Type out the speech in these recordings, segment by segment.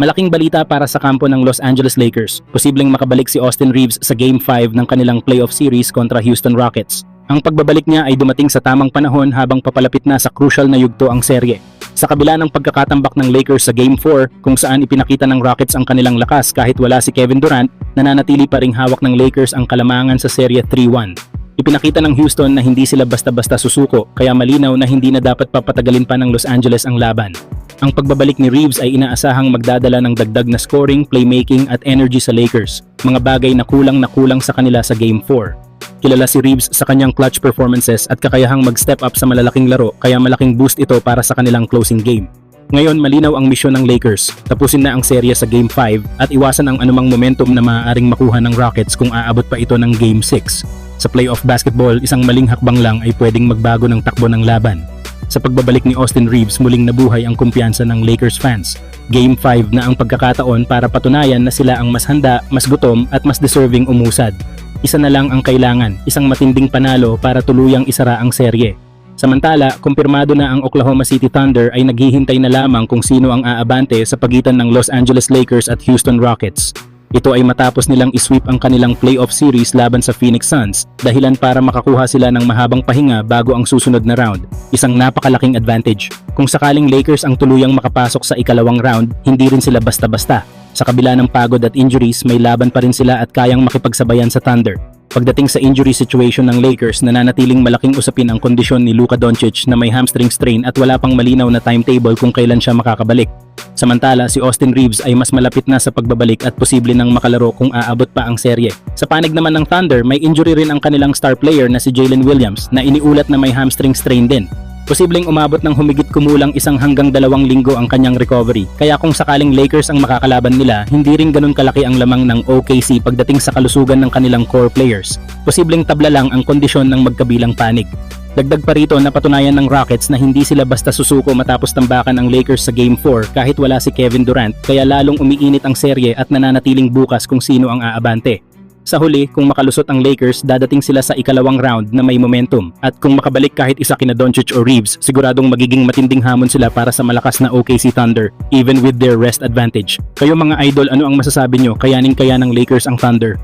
Malaking balita para sa kampo ng Los Angeles Lakers. Posibleng makabalik si Austin Reeves sa Game 5 ng kanilang playoff series kontra Houston Rockets. Ang pagbabalik niya ay dumating sa tamang panahon habang papalapit na sa crucial na yugto ang serye. Sa kabila ng pagkakatambak ng Lakers sa Game 4 kung saan ipinakita ng Rockets ang kanilang lakas kahit wala si Kevin Durant, nananatili pa ring hawak ng Lakers ang kalamangan sa serye 3-1. Ipinakita ng Houston na hindi sila basta-basta susuko kaya malinaw na hindi na dapat papatagalin pa ng Los Angeles ang laban. Ang pagbabalik ni Reeves ay inaasahang magdadala ng dagdag na scoring, playmaking at energy sa Lakers, mga bagay na kulang sa kanila sa Game 4. Kilala si Reeves sa kanyang clutch performances at kakayahang mag-step up sa malalaking laro kaya malaking boost ito para sa kanilang closing game. Ngayon malinaw ang misyon ng Lakers, tapusin na ang serye sa Game 5 at iwasan ang anumang momentum na maaaring makuha ng Rockets kung aabot pa ito ng Game 6. Sa playoff basketball, isang maling hakbang lang ay pwedeng magbago ng takbo ng laban. Sa pagbabalik ni Austin Reeves, muling nabuhay ang kumpiyansa ng Lakers fans. Game 5 na ang pagkakataon para patunayan na sila ang mas handa, mas gutom at mas deserving umusad. Isa na lang ang kailangan, isang matinding panalo para tuluyang isara ang serye. Samantala, kumpirmado na ang Oklahoma City Thunder ay naghihintay na lamang kung sino ang aabante sa pagitan ng Los Angeles Lakers at Houston Rockets. Ito ay matapos nilang isweep ang kanilang playoff series laban sa Phoenix Suns, dahilan para makakuha sila ng mahabang pahinga bago ang susunod na round. Isang napakalaking advantage. Kung sakaling Lakers ang tuluyang makapasok sa ikalawang round, hindi rin sila basta-basta. Sa kabila ng pagod at injuries, may laban pa rin sila at kayang makipagsabayan sa Thunder. Pagdating sa injury situation ng Lakers, nananatiling malaking usapin ang kondisyon ni Luka Doncic na may hamstring strain at wala pang malinaw na timetable kung kailan siya makakabalik. Samantala, si Austin Reeves ay mas malapit na sa pagbabalik at posible nang makalaro kung aabot pa ang serye. Sa panig naman ng Thunder, may injury rin ang kanilang star player na si Jalen Williams na iniulat na may hamstring strain din. Posibleng umabot ng humigit kumulang 1 hanggang 2 linggo ang kanyang recovery. Kaya kung sakaling Lakers ang makakalaban nila, hindi rin ganun kalaki ang lamang ng OKC pagdating sa kalusugan ng kanilang core players. Posibleng tabla lang ang kondisyon ng magkabilang panig. Dagdag pa rito, napatunayan ng Rockets na hindi sila basta susuko matapos tambakan ang Lakers sa Game 4 kahit wala si Kevin Durant, kaya lalong umiinit ang serye at nananatiling bukas kung sino ang aabante. Sa huli, kung makalusot ang Lakers, dadating sila sa ikalawang round na may momentum. At kung makabalik kahit isa kina Doncic o Reeves, siguradong magiging matinding hamon sila para sa malakas na OKC Thunder, even with their rest advantage. Kayo mga idol, ano ang masasabi nyo? Kayanin-kaya ng Lakers ang Thunder?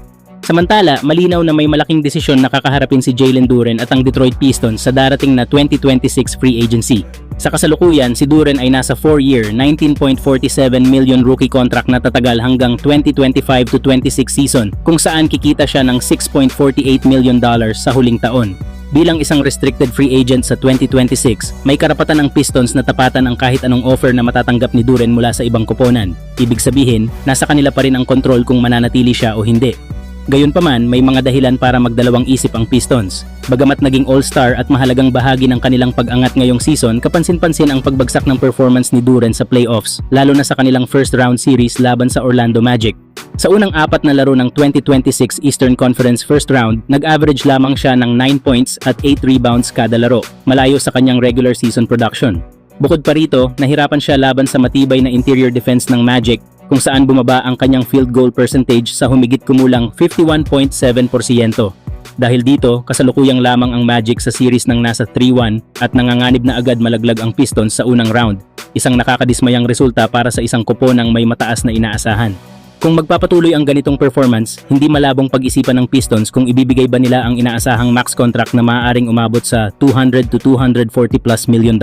Samantala, malinaw na may malaking desisyon na kakaharapin si Jalen Duren at ang Detroit Pistons sa darating na 2026 free agency. Sa kasalukuyan, si Duren ay nasa 4-year, $19.47 million rookie contract na tatagal hanggang 2025-26 season, kung saan kikita siya ng $6.48 million sa huling taon. Bilang isang restricted free agent sa 2026, may karapatan ang Pistons na tapatan ang kahit anong offer na matatanggap ni Duren mula sa ibang koponan. Ibig sabihin, nasa kanila pa rin ang kontrol kung mananatili siya o hindi. Gayunpaman, may mga dahilan para magdalawang isip ang Pistons. Bagamat naging all-star at mahalagang bahagi ng kanilang pag-angat ngayong season, kapansin-pansin ang pagbagsak ng performance ni Duren sa playoffs, lalo na sa kanilang first round series laban sa Orlando Magic. Sa unang 4 na laro ng 2026 Eastern Conference first round, nag-average lamang siya ng 9 points at 8 rebounds kada laro, malayo sa kanyang regular season production. Bukod pa rito, nahirapan siya laban sa matibay na interior defense ng Magic, kung saan bumaba ang kanyang field goal percentage sa humigit kumulang 51.7%. Dahil dito, kasalukuyang lamang ang Magic sa series ng nasa 3-1 at nanganganib na agad malaglag ang Pistons sa unang round. Isang nakakadismayang resulta para sa isang koponang may mataas na inaasahan. Kung magpapatuloy ang ganitong performance, hindi malabong pag-isipan ng Pistons kung ibibigay ba nila ang inaasahang max contract na maaaring umabot sa $200 to $240+ million.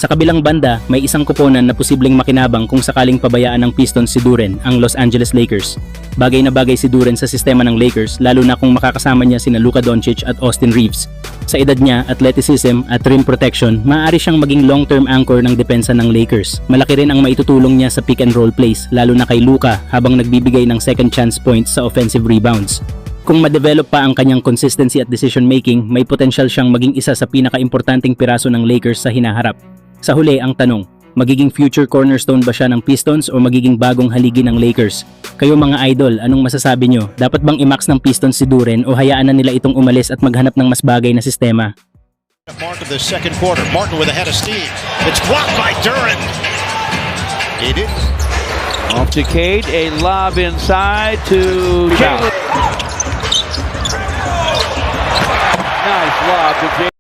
Sa kabilang banda, may isang koponan na posibleng makinabang kung sakaling pabayaan ng Pistons si Duren, ang Los Angeles Lakers. Bagay na bagay si Duren sa sistema ng Lakers, lalo na kung makakasama niya sina Luka Doncic at Austin Reeves. Sa edad niya, athleticism at rim protection, maaari siyang maging long-term anchor ng depensa ng Lakers. Malaki rin ang maitutulong niya sa pick and roll plays, lalo na kay Luka habang nagbibigay ng second chance points sa offensive rebounds. Kung ma-develop pa ang kanyang consistency at decision making, may potential siyang maging isa sa pinaka-importanting piraso ng Lakers sa hinaharap. Sa huli ang tanong, magiging future cornerstone ba siya ng Pistons o magiging bagong haligi ng Lakers? Kayo mga idol, anong masasabi nyo? Dapat bang i-max ng Pistons si Duren o hayaan na nila itong umalis at maghanap ng mas bagay na sistema? Mark of the second quarter. Martin with a head of steam. It's blocked by Duren. Cade. Off to Cade, a lob inside to Jalen. Nice lob to Jalen.